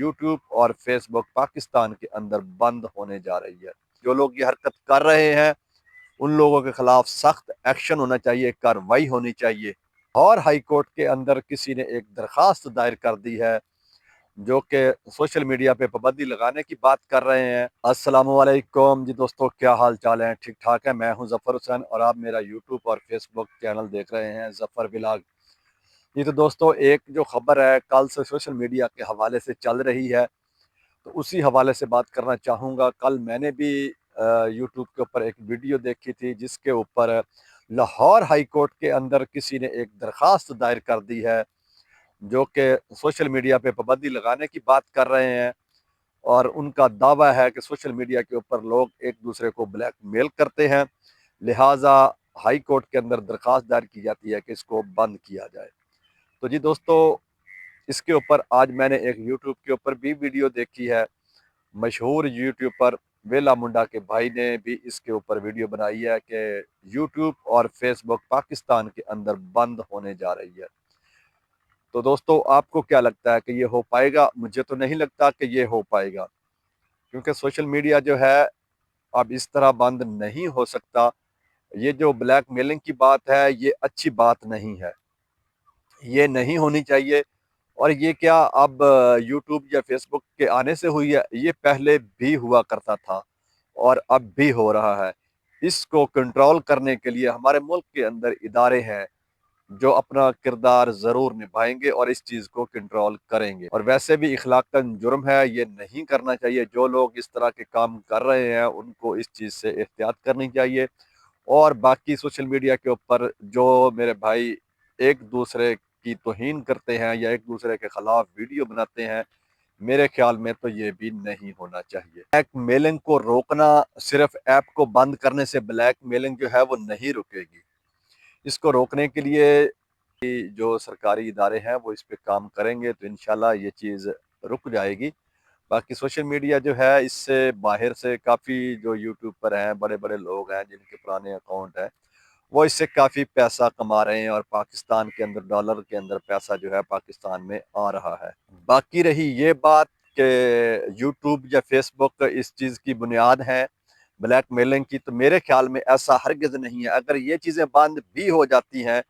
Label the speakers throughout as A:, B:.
A: YouTube اور face بک پاکستان کے اندر بند ہونے جا رہی ہے۔ جو لوگ یہ حرکت کر رہے ہیں ان لوگوں کے خلاف سخت ایکشن ہونا چاہیے، کارروائی ہونی چاہیے۔ اور ہائی کورٹ کے اندر کسی نے ایک درخواست دائر کر دی ہے جو کہ سوشل میڈیا پہ پابندی لگانے کی بات کر رہے ہیں۔ السلام علیکم جی دوستو، کیا حال چال ہیں؟ ٹھیک ٹھاک ہے؟ میں ہوں ظفر حسین اور آپ میرا یوٹیوب اور فیس بک چینل دیکھ رہے ہیں ظفر ولاگ۔ یہ تو دوستو ایک جو خبر ہے کل سے سوشل میڈیا کے حوالے سے چل رہی ہے، تو اسی حوالے سے بات کرنا چاہوں گا۔ کل میں نے بھی یوٹیوب کے اوپر ایک ویڈیو دیکھی تھی جس کے اوپر لاہور ہائی کورٹ کے اندر کسی نے ایک درخواست دائر کر دی ہے جو کہ سوشل میڈیا پہ پابندی لگانے کی بات کر رہے ہیں، اور ان کا دعویٰ ہے کہ سوشل میڈیا کے اوپر لوگ ایک دوسرے کو بلیک میل کرتے ہیں، لہٰذا ہائی کورٹ کے اندر درخواست دائر کی جاتی ہے کہ اس کو بند کیا جائے۔ تو جی دوستو، اس کے اوپر آج میں نے ایک یوٹیوب کے اوپر بھی ویڈیو دیکھی ہے، مشہور یوٹیوبر ویلا منڈا کے بھائی نے بھی اس کے اوپر ویڈیو بنائی ہے کہ یوٹیوب اور فیس بک پاکستان کے اندر بند ہونے جا رہی ہے۔ تو دوستو آپ کو کیا لگتا ہے کہ یہ ہو پائے گا؟ مجھے تو نہیں لگتا کہ یہ ہو پائے گا، کیونکہ سوشل میڈیا جو ہے اب اس طرح بند نہیں ہو سکتا۔ یہ جو بلیک میلنگ کی بات ہے یہ اچھی بات نہیں ہے، یہ نہیں ہونی چاہیے۔ اور یہ کیا اب یوٹیوب یا فیس بک کے آنے سے ہوئی ہے؟ یہ پہلے بھی ہوا کرتا تھا اور اب بھی ہو رہا ہے۔ اس کو کنٹرول کرنے کے لیے ہمارے ملک کے اندر ادارے ہیں جو اپنا کردار ضرور نبھائیں گے اور اس چیز کو کنٹرول کریں گے۔ اور ویسے بھی اخلاقاً جرم ہے، یہ نہیں کرنا چاہیے۔ جو لوگ اس طرح کے کام کر رہے ہیں ان کو اس چیز سے احتیاط کرنی چاہیے۔ اور باقی سوشل میڈیا کے اوپر جو میرے بھائی ایک دوسرے کی توہین کرتے ہیں یا ایک دوسرے کے خلاف ویڈیو بناتے ہیں، میرے خیال میں تو یہ بھی نہیں ہونا چاہیے۔ بلیک میلنگ کو روکنا صرف ایپ کو بند کرنے سے بلیک میلنگ جو ہے وہ نہیں رکے گی۔ اس کو روکنے کے لیے جو سرکاری ادارے ہیں وہ اس پہ کام کریں گے تو انشاءاللہ یہ چیز رک جائے گی۔ باقی سوشل میڈیا جو ہے اس سے باہر سے کافی جو یوٹیوب پر ہیں بڑے بڑے لوگ ہیں جن کے پرانے اکاؤنٹ ہیں وہ اس سے کافی پیسہ کما رہے ہیں، اور پاکستان کے اندر ڈالر کے اندر پیسہ جو ہے پاکستان میں آ رہا ہے۔ باقی رہی یہ بات کہ یوٹیوب یا فیس بک اس چیز کی بنیاد ہے بلیک میلنگ کی، تو میرے خیال میں ایسا ہرگز نہیں ہے۔ اگر یہ چیزیں بند بھی ہو جاتی ہیں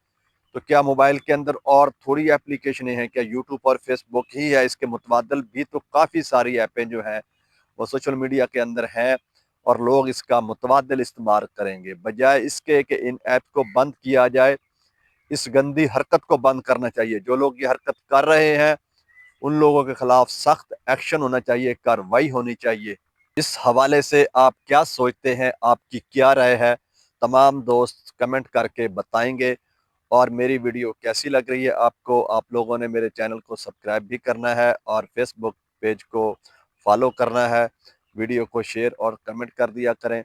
A: تو کیا موبائل کے اندر اور تھوڑی اپلیکیشنیں ہیں؟ کیا یوٹیوب اور فیس بک ہی ہے؟ اس کے متبادل بھی تو کافی ساری ایپیں جو ہیں وہ سوشل میڈیا کے اندر ہیں، اور لوگ اس کا متبادل استعمال کریں گے۔ بجائے اس کے کہ ان ایپ کو بند کیا جائے، اس گندی حرکت کو بند کرنا چاہیے۔ جو لوگ یہ حرکت کر رہے ہیں ان لوگوں کے خلاف سخت ایکشن ہونا چاہیے، کارروائی ہونی چاہیے۔ اس حوالے سے آپ کیا سوچتے ہیں؟ آپ کی کیا رائے ہے؟ تمام دوست کمنٹ کر کے بتائیں گے۔ اور میری ویڈیو کیسی لگ رہی ہے آپ کو؟ آپ لوگوں نے میرے چینل کو سبسکرائب بھی کرنا ہے اور فیس بک پیج کو فالو کرنا ہے۔ ویڈیو کو شیئر اور کمنٹ کر دیا کریں۔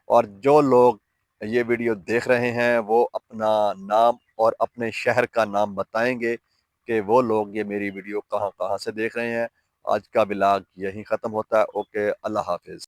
A: اور جو لوگ یہ ویڈیو دیکھ رہے ہیں وہ اپنا نام اور اپنے شہر کا نام بتائیں گے کہ وہ لوگ یہ میری ویڈیو کہاں کہاں سے دیکھ رہے ہیں۔ آج کا ولاگ یہیں ختم ہوتا ہے۔ اوکے، اللہ حافظ۔